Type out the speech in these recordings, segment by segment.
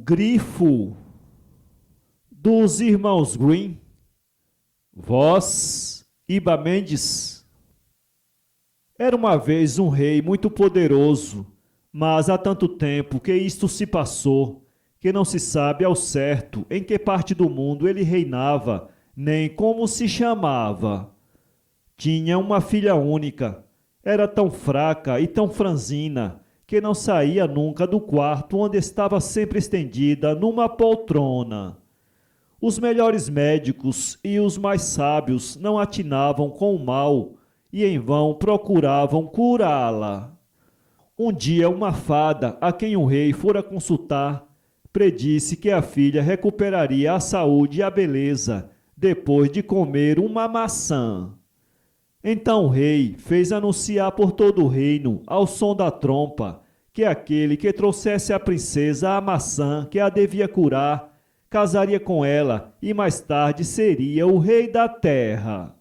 Grifo, dos irmãos Grimm, voz Iba Mendes. Era uma vez um rei muito poderoso, mas há tanto tempo que isto se passou, que não se sabe ao certo em que parte do mundo ele reinava, nem como se chamava. Tinha uma filha única, era tão fraca e tão franzina, que não saía nunca do quarto onde estava sempre estendida numa poltrona. Os melhores médicos e os mais sábios não atinavam com o mal e em vão procuravam curá-la. Um dia uma fada, a quem o rei fora consultar, predisse que a filha recuperaria a saúde e a beleza depois de comer uma maçã. Então o rei fez anunciar por todo o reino, ao som da trompa, que aquele que trouxesse à princesa a maçã que a devia curar, casaria com ela e mais tarde seria o rei da terra.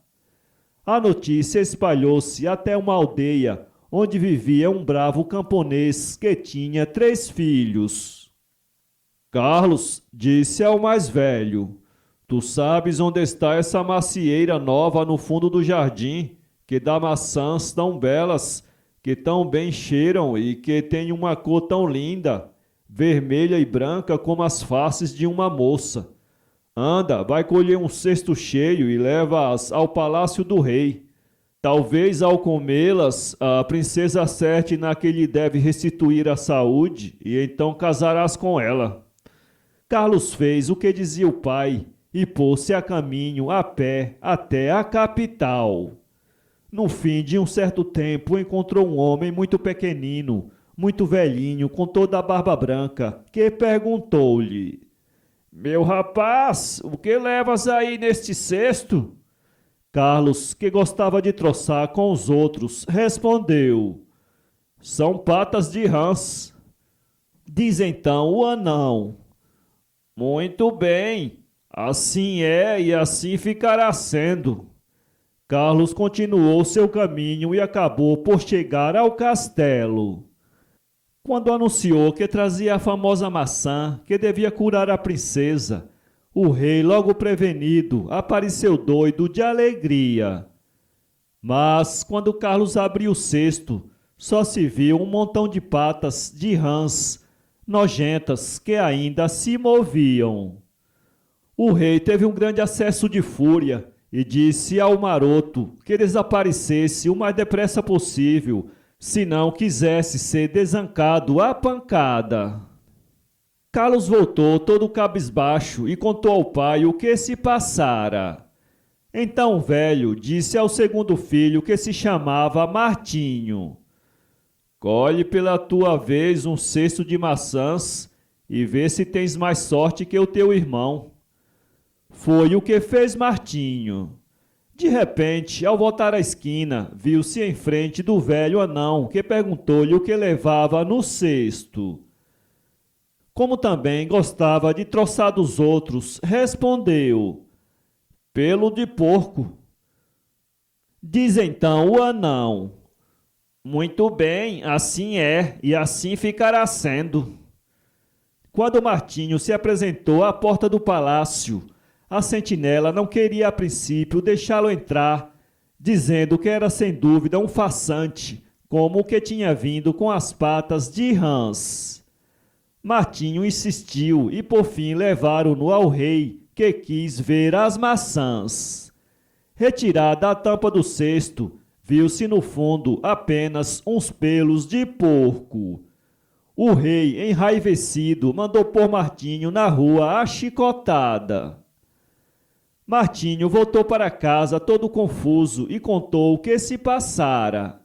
A notícia espalhou-se até uma aldeia, onde vivia um bravo camponês que tinha 3 filhos. Carlos disse ao mais velho: "Tu sabes onde está essa macieira nova no fundo do jardim, que dá maçãs tão belas, que tão bem cheiram e que tem uma cor tão linda, vermelha e branca como as faces de uma moça. Anda, vai colher um cesto cheio e leva-as ao palácio do rei. Talvez ao comê-las, a princesa acerte na que lhe deve restituir a saúde e então casarás com ela." Carlos fez o que dizia o pai e pôs-se a caminho a pé até a capital. No fim de um certo tempo encontrou um homem muito pequenino, muito velhinho, com toda a barba branca, que perguntou-lhe: "Meu rapaz, o que levas aí neste cesto?" Carlos, que gostava de troçar com os outros, respondeu: "São patas de rãs." Diz então o anão: "Muito bem, assim é e assim ficará sendo." Carlos continuou seu caminho e acabou por chegar ao castelo. Quando anunciou que trazia a famosa maçã que devia curar a princesa, o rei, logo prevenido, apareceu doido de alegria. Mas, quando Carlos abriu o cesto, só se viu um montão de patas de rãs nojentas que ainda se moviam. O rei teve um grande acesso de fúria e disse ao maroto que desaparecesse o mais depressa possível, se não quisesse ser desancado à pancada. Carlos voltou todo cabisbaixo e contou ao pai o que se passara. Então o velho disse ao segundo filho, que se chamava Martinho: "Colhe pela tua vez um cesto de maçãs e vê se tens mais sorte que o teu irmão." Foi o que fez Martinho. De repente, ao voltar à esquina, viu-se em frente do velho anão, que perguntou-lhe o que levava no cesto. Como também gostava de troçar dos outros, respondeu: "Pelo de porco." Diz então o anão: "Muito bem, assim é, e assim ficará sendo." Quando Martinho se apresentou à porta do palácio, a sentinela não queria a princípio deixá-lo entrar, dizendo que era sem dúvida um farsante, como o que tinha vindo com as patas de rãs. Martinho insistiu e por fim levaram-no ao rei, que quis ver as maçãs. Retirada a tampa do cesto, viu-se no fundo apenas uns pelos de porco. O rei, enraivecido, mandou pôr Martinho na rua à chicotada. Martinho voltou para casa todo confuso e contou o que se passara.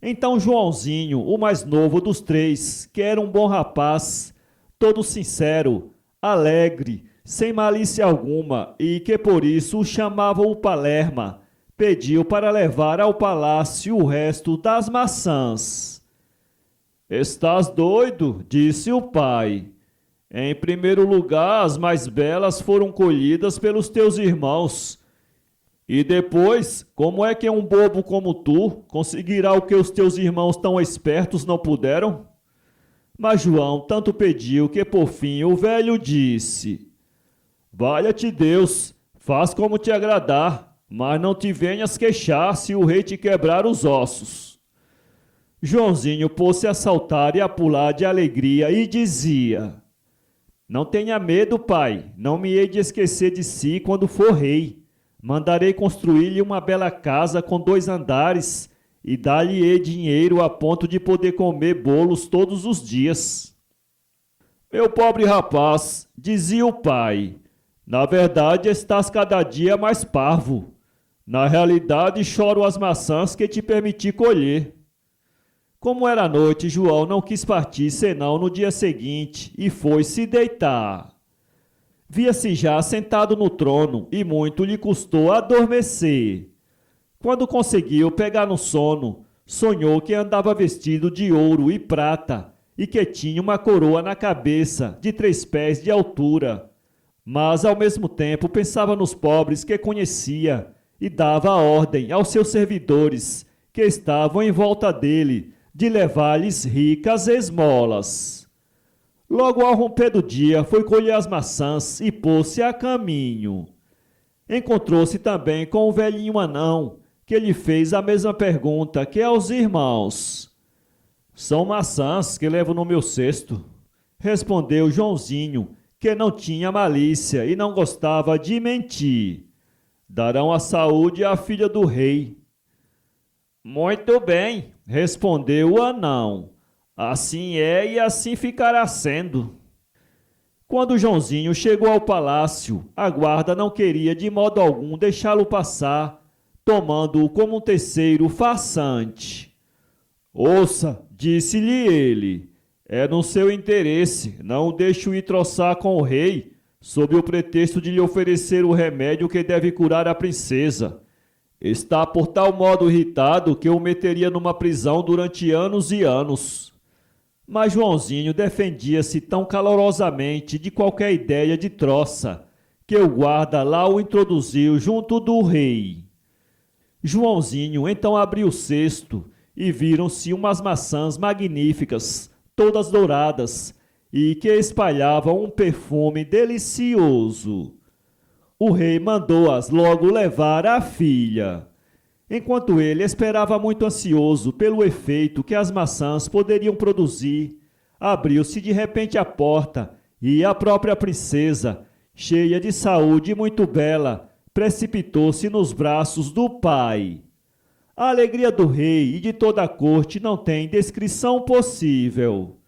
Então Joãozinho, o mais novo dos 3, que era um bom rapaz, todo sincero, alegre, sem malícia alguma e que por isso o chamavam o Palerma, pediu para levar ao palácio o resto das maçãs. "Estás doido?" disse o pai. "Em primeiro lugar, as mais belas foram colhidas pelos teus irmãos. E depois, como é que um bobo como tu conseguirá o que os teus irmãos tão espertos não puderam? Mas João tanto pediu que por fim o velho disse: Valha-te Deus, faz como te agradar, mas não te venhas queixar se o rei te quebrar os ossos. Joãozinho pôs-se a saltar e a pular de alegria e dizia: Não tenha medo, pai, não me hei de esquecer de si quando for rei. Mandarei construir-lhe uma bela casa com 2 andares e dar-lhe-ei dinheiro a ponto de poder comer bolos todos os dias. Meu pobre rapaz, dizia o pai, na verdade estás cada dia mais parvo. Na realidade choro as maçãs que te permiti colher. Como era noite, João não quis partir senão no dia seguinte e foi se deitar. Via-se já sentado no trono e muito lhe custou adormecer. Quando conseguiu pegar no sono, sonhou que andava vestido de ouro e prata e que tinha uma coroa na cabeça de 3 pés de altura. Mas ao mesmo tempo pensava nos pobres que conhecia e dava ordem aos seus servidores que estavam em volta dele de levar-lhes ricas esmolas. Logo ao romper do dia foi colher as maçãs e pôs-se a caminho. Encontrou-se também com o velhinho anão, que lhe fez a mesma pergunta que aos irmãos. São maçãs que levo no meu cesto, respondeu Joãozinho, que não tinha malícia e não gostava de mentir. Darão a saúde à filha do rei. Muito bem, respondeu o anão. Assim é e assim ficará sendo. Quando Joãozinho chegou ao palácio, a guarda não queria de modo algum deixá-lo passar, tomando-o como um terceiro farsante. Ouça, disse-lhe ele, é no seu interesse, não o deixo ir troçar com o rei, sob o pretexto de lhe oferecer o remédio que deve curar a princesa. Está por tal modo irritado que o meteria numa prisão durante anos e anos. Mas Joãozinho defendia-se tão calorosamente de qualquer ideia de troça, que o guarda lá o introduziu junto do rei. Joãozinho então abriu o cesto e viram-se umas maçãs magníficas, todas douradas, e que espalhavam um perfume delicioso. O rei mandou-as logo levar à filha. Enquanto ele esperava muito ansioso pelo efeito que as maçãs poderiam produzir, abriu-se de repente a porta e a própria princesa, cheia de saúde e muito bela, precipitou-se nos braços do pai. A alegria do rei e de toda a corte não tem descrição possível.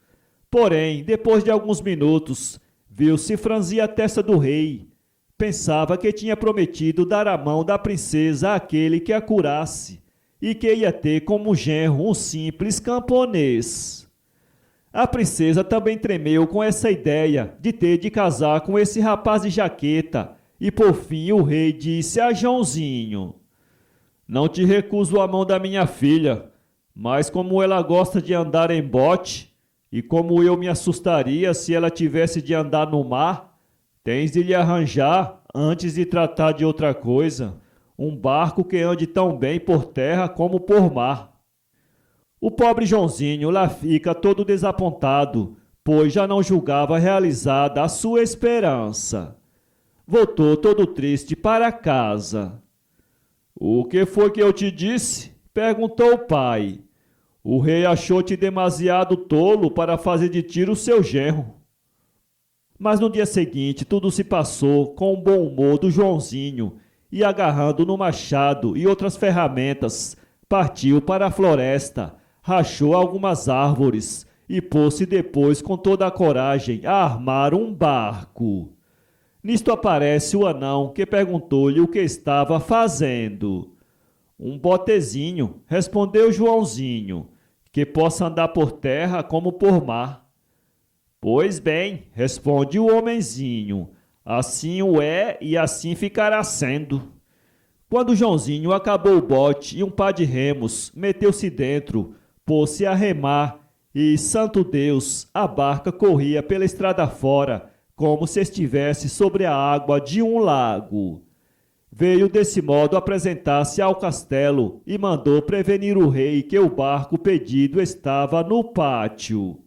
Porém, depois de alguns minutos, viu-se franzir a testa do rei. Pensava que tinha prometido dar a mão da princesa àquele que a curasse e que ia ter como genro um simples camponês. A princesa também tremeu com essa ideia de ter de casar com esse rapaz de jaqueta e por fim o rei disse a Joãozinho: Não te recuso a mão da minha filha, mas como ela gosta de andar em bote e como eu me assustaria se ela tivesse de andar no mar, tens de lhe arranjar, antes de tratar de outra coisa, um barco que ande tão bem por terra como por mar. O pobre Joãozinho lá fica todo desapontado, pois já não julgava realizada a sua esperança. Voltou todo triste para casa. O que foi que eu te disse? Perguntou o pai. O rei achou-te demasiado tolo para fazer de ti o seu genro. Mas no dia seguinte tudo se passou com o bom humor do Joãozinho e, agarrando no machado e outras ferramentas, partiu para a floresta, rachou algumas árvores e pôs-se depois com toda a coragem a armar um barco. Nisto aparece o anão, que perguntou-lhe o que estava fazendo. Um botezinho, respondeu Joãozinho, que possa andar por terra como por mar. Pois bem, responde o homenzinho, assim o é e assim ficará sendo. Quando Joãozinho acabou o bote e um par de remos, meteu-se dentro, pôs-se a remar e, santo Deus, a barca corria pela estrada fora, como se estivesse sobre a água de um lago. Veio desse modo apresentar-se ao castelo e mandou prevenir o rei que o barco pedido estava no pátio.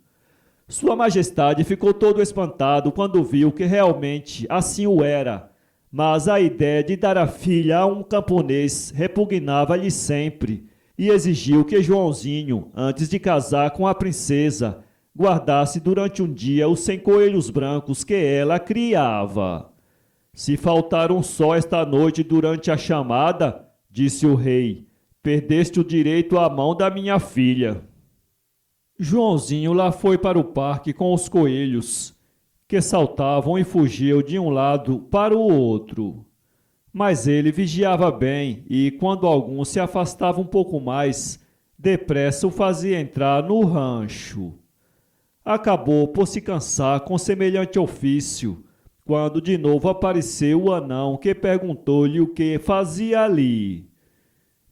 Sua Majestade ficou todo espantado quando viu que realmente assim o era, mas a ideia de dar a filha a um camponês repugnava-lhe sempre e exigiu que Joãozinho, antes de casar com a princesa, guardasse durante um dia os 100 coelhos brancos que ela criava. Se faltar um só esta noite durante a chamada, disse o rei, perdeste o direito à mão da minha filha. Joãozinho lá foi para o parque com os coelhos, que saltavam e fugiam de um lado para o outro. Mas ele vigiava bem e, quando alguns se afastavam um pouco mais, depressa o fazia entrar no rancho. Acabou por se cansar com semelhante ofício, quando de novo apareceu o anão que perguntou-lhe o que fazia ali.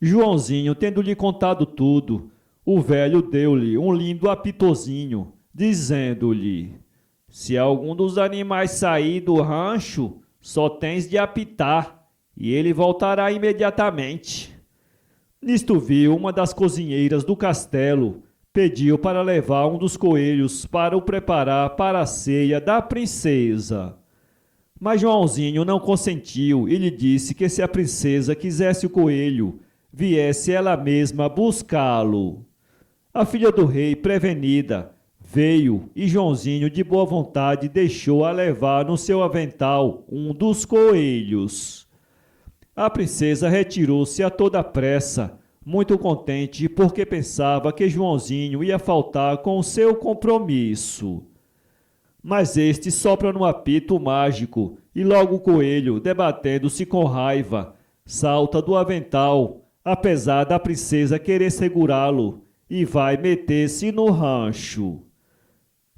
Joãozinho, tendo-lhe contado tudo, o velho deu-lhe um lindo apitozinho, dizendo-lhe: se algum dos animais sair do rancho, só tens de apitar, e ele voltará imediatamente. Nisto viu uma das cozinheiras do castelo, pediu para levar um dos coelhos para o preparar para a ceia da princesa. Mas Joãozinho não consentiu e lhe disse que se a princesa quisesse o coelho, viesse ela mesma buscá-lo. A filha do rei, prevenida, veio e Joãozinho, de boa vontade, deixou-a levar no seu avental um dos coelhos. A princesa retirou-se a toda pressa, muito contente porque pensava que Joãozinho ia faltar com o seu compromisso. Mas este sopra no apito mágico e logo o coelho, debatendo-se com raiva, salta do avental, apesar da princesa querer segurá-lo, e vai meter-se no rancho.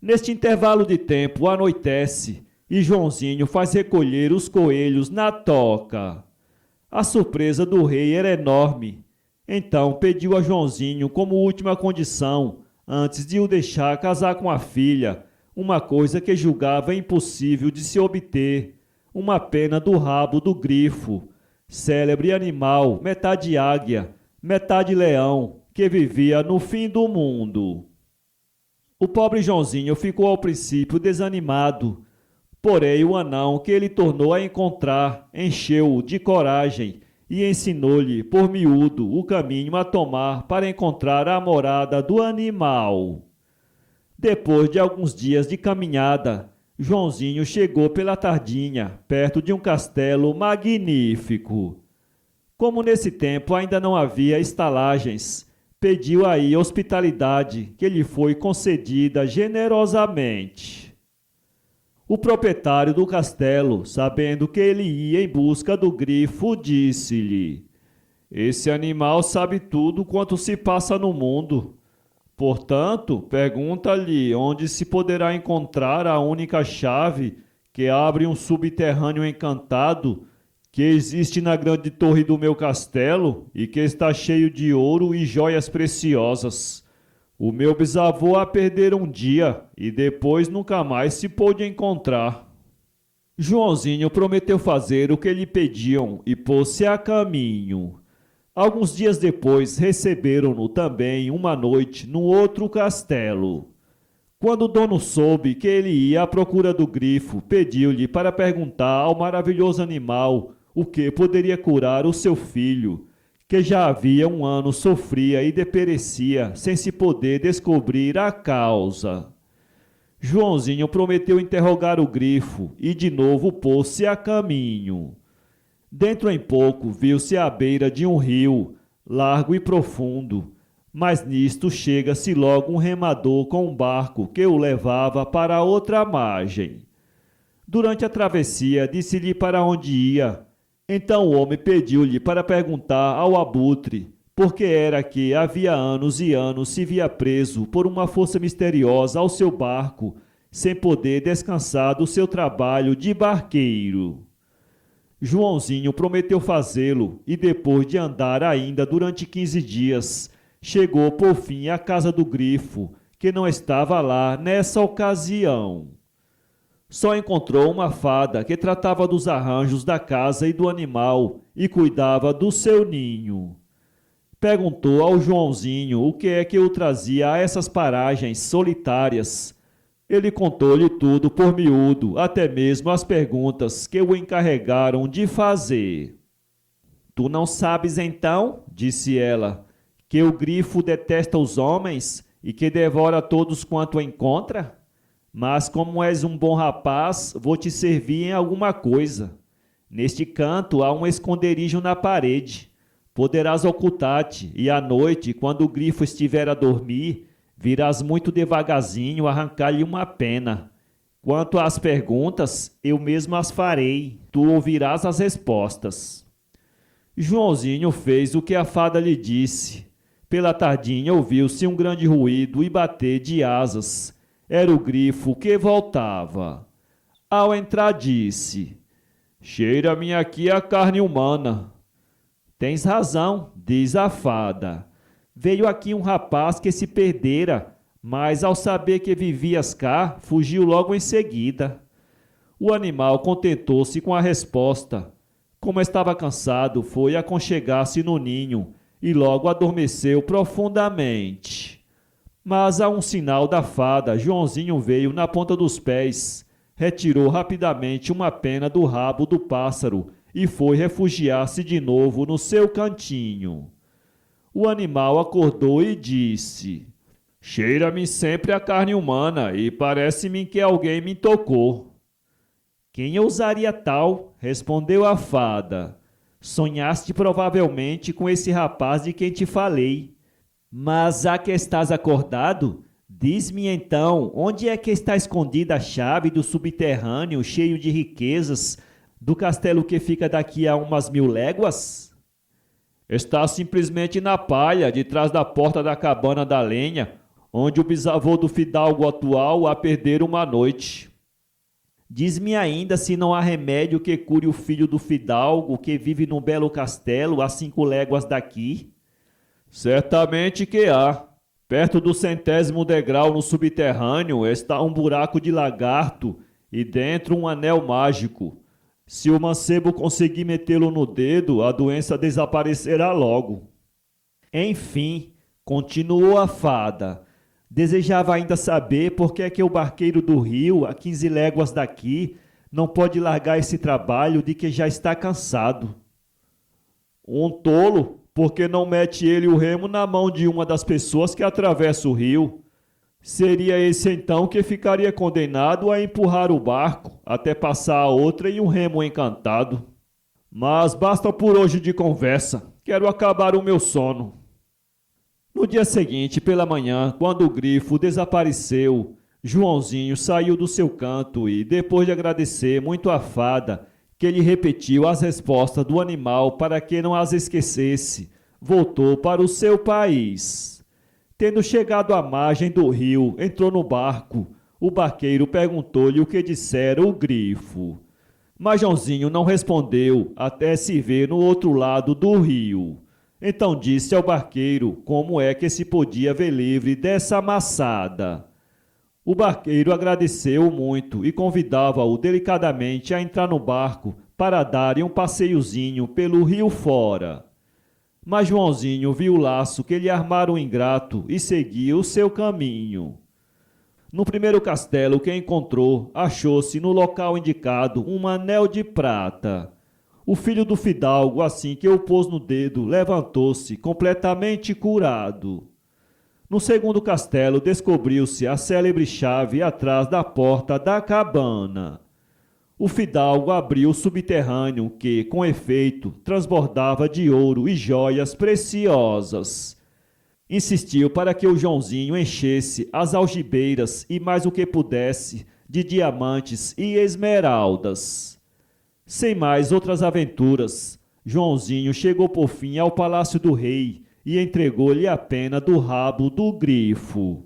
Neste intervalo de tempo anoitece e Joãozinho faz recolher os coelhos na toca. A surpresa do rei era enorme. Então pediu a Joãozinho como última condição, antes de o deixar casar com a filha, uma coisa que julgava impossível de se obter, uma pena do rabo do grifo, célebre animal, metade águia, metade leão, que vivia no fim do mundo. O pobre Joãozinho ficou ao princípio desanimado, porém o anão que ele tornou a encontrar encheu-o de coragem e ensinou-lhe por miúdo o caminho a tomar para encontrar a morada do animal. Depois de alguns dias de caminhada, Joãozinho chegou pela tardinha, perto de um castelo magnífico. Como nesse tempo ainda não havia estalagens, pediu aí hospitalidade, que lhe foi concedida generosamente. O proprietário do castelo, sabendo que ele ia em busca do grifo, disse-lhe: esse animal sabe tudo quanto se passa no mundo. Portanto, pergunta-lhe onde se poderá encontrar a única chave que abre um subterrâneo encantado que existe na grande torre do meu castelo e que está cheio de ouro e joias preciosas. O meu bisavô a perderam um dia e depois nunca mais se pôde encontrar. Joãozinho prometeu fazer o que lhe pediam e pôs-se a caminho. Alguns dias depois receberam-no também uma noite num outro castelo. Quando o dono soube que ele ia à procura do grifo, pediu-lhe para perguntar ao maravilhoso animal o que poderia curar o seu filho, que já havia um ano sofria e deperecia sem se poder descobrir a causa. Joãozinho prometeu interrogar o grifo e de novo pôs-se a caminho. Dentro em pouco viu-se à beira de um rio, largo e profundo, mas nisto chega-se logo um remador com um barco que o levava para outra margem. Durante a travessia disse-lhe para onde ia. Então o homem pediu-lhe para perguntar ao abutre, porque era que havia anos e anos se via preso por uma força misteriosa ao seu barco, sem poder descansar do seu trabalho de barqueiro. Joãozinho prometeu fazê-lo e depois de andar ainda durante 15 dias, chegou por fim à casa do grifo, que não estava lá nessa ocasião. Só encontrou uma fada que tratava dos arranjos da casa e do animal e cuidava do seu ninho. Perguntou ao Joãozinho o que é que o trazia a essas paragens solitárias. Ele contou-lhe tudo por miúdo, até mesmo as perguntas que o encarregaram de fazer. Tu não sabes então, disse ela, que o grifo detesta os homens e que devora todos quanto encontra? Mas como és um bom rapaz, vou te servir em alguma coisa. Neste canto há um esconderijo na parede. Poderás ocultar-te, e à noite, quando o grifo estiver a dormir, virás muito devagarzinho arrancar-lhe uma pena. Quanto às perguntas, eu mesmo as farei. Tu ouvirás as respostas. Joãozinho fez o que a fada lhe disse. Pela tardinha ouviu-se um grande ruído e bater de asas. Era o grifo que voltava. Ao entrar disse: Cheira-me aqui a carne humana. Tens razão, diz a fada. Veio aqui um rapaz que se perdera, mas ao saber que vivias cá, fugiu logo em seguida. O animal contentou-se com a resposta. Como estava cansado, foi aconchegar-se no ninho e logo adormeceu profundamente. Mas a um sinal da fada, Joãozinho veio na ponta dos pés, retirou rapidamente uma pena do rabo do pássaro e foi refugiar-se de novo no seu cantinho. O animal acordou e disse: Cheira-me sempre a carne humana e parece-me que alguém me tocou. Quem ousaria tal? Respondeu a fada. Sonhaste provavelmente com esse rapaz de quem te falei. Mas já que estás acordado, diz-me então, onde é que está escondida a chave do subterrâneo cheio de riquezas, do castelo que fica daqui a umas 1000 léguas? Está simplesmente na palha, de trás da porta da cabana da lenha, onde o bisavô do fidalgo atual a perder uma noite. Diz-me ainda se não há remédio que cure o filho do fidalgo que vive num belo castelo a 5 léguas daqui. Certamente que há. Perto do 100º degrau no subterrâneo está um buraco de lagarto e dentro um anel mágico. Se o mancebo conseguir metê-lo no dedo, a doença desaparecerá logo. Enfim, continuou a fada. Desejava ainda saber por que é que o barqueiro do rio, a 15 léguas daqui, não pode largar esse trabalho de que já está cansado. Um tolo, porque não mete ele o remo na mão de uma das pessoas que atravessa o rio. Seria esse então que ficaria condenado a empurrar o barco até passar a outra em um remo encantado. Mas basta por hoje de conversa, quero acabar o meu sono. No dia seguinte, pela manhã, quando o grifo desapareceu, Joãozinho saiu do seu canto e, depois de agradecer muito à fada, que lhe repetiu as respostas do animal para que não as esquecesse, voltou para o seu país. Tendo chegado à margem do rio, entrou no barco. O barqueiro perguntou-lhe o que dissera o grifo. Mas Joãozinho não respondeu até se ver no outro lado do rio. Então disse ao barqueiro como é que se podia ver livre dessa amassada. O barqueiro agradeceu muito e convidava-o delicadamente a entrar no barco para darem um passeiozinho pelo rio fora. Mas Joãozinho viu o laço que lhe armara o ingrato e seguiu o seu caminho. No primeiro castelo que encontrou, achou-se no local indicado um anel de prata. O filho do fidalgo, assim que o pôs no dedo, levantou-se completamente curado. No segundo castelo descobriu-se a célebre chave atrás da porta da cabana. O fidalgo abriu o subterrâneo que, com efeito, transbordava de ouro e joias preciosas. Insistiu para que o Joãozinho enchesse as algibeiras e mais o que pudesse de diamantes e esmeraldas. Sem mais outras aventuras, Joãozinho chegou por fim ao palácio do rei e entregou-lhe a pena do rabo do grifo.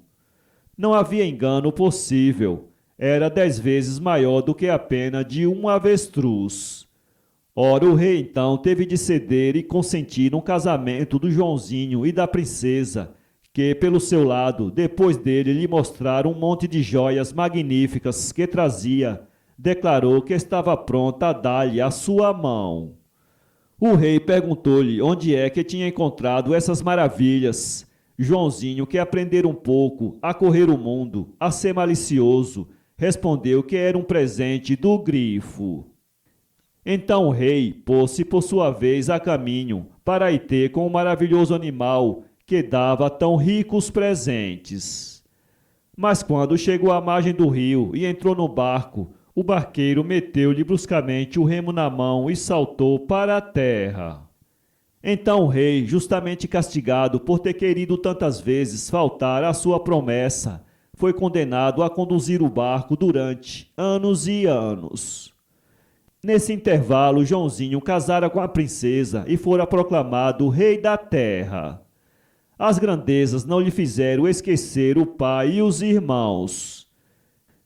Não havia engano possível. Era 10 vezes maior do que a pena de um avestruz. Ora, o rei então teve de ceder e consentir no casamento do Joãozinho e da princesa, que, pelo seu lado, depois dele lhe mostrar um monte de joias magníficas que trazia, declarou que estava pronta a dar-lhe a sua mão. O rei perguntou-lhe onde é que tinha encontrado essas maravilhas. Joãozinho, que aprendera um pouco a correr o mundo, a ser malicioso, respondeu que era um presente do grifo. Então o rei pôs-se por sua vez a caminho para ir ter com o maravilhoso animal que dava tão ricos presentes. Mas quando chegou à margem do rio e entrou no barco, o barqueiro meteu-lhe bruscamente o remo na mão e saltou para a terra. Então o rei, justamente castigado por ter querido tantas vezes faltar à sua promessa, foi condenado a conduzir o barco durante anos e anos. Nesse intervalo, Joãozinho casara com a princesa e fora proclamado rei da terra. As grandezas não lhe fizeram esquecer o pai e os irmãos.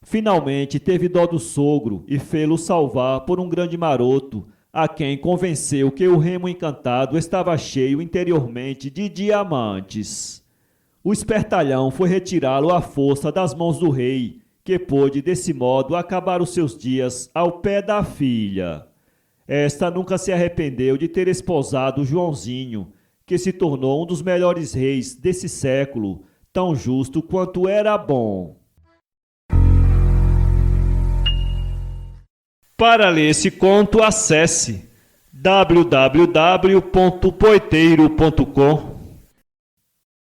Finalmente teve dó do sogro e fê-lo salvar por um grande maroto, a quem convenceu que o remo encantado estava cheio interiormente de diamantes. O espertalhão foi retirá-lo à força das mãos do rei, que pôde desse modo acabar os seus dias ao pé da filha. Esta nunca se arrependeu de ter esposado Joãozinho, que se tornou um dos melhores reis desse século, tão justo quanto era bom. Para ler esse conto, acesse www.poeteiro.com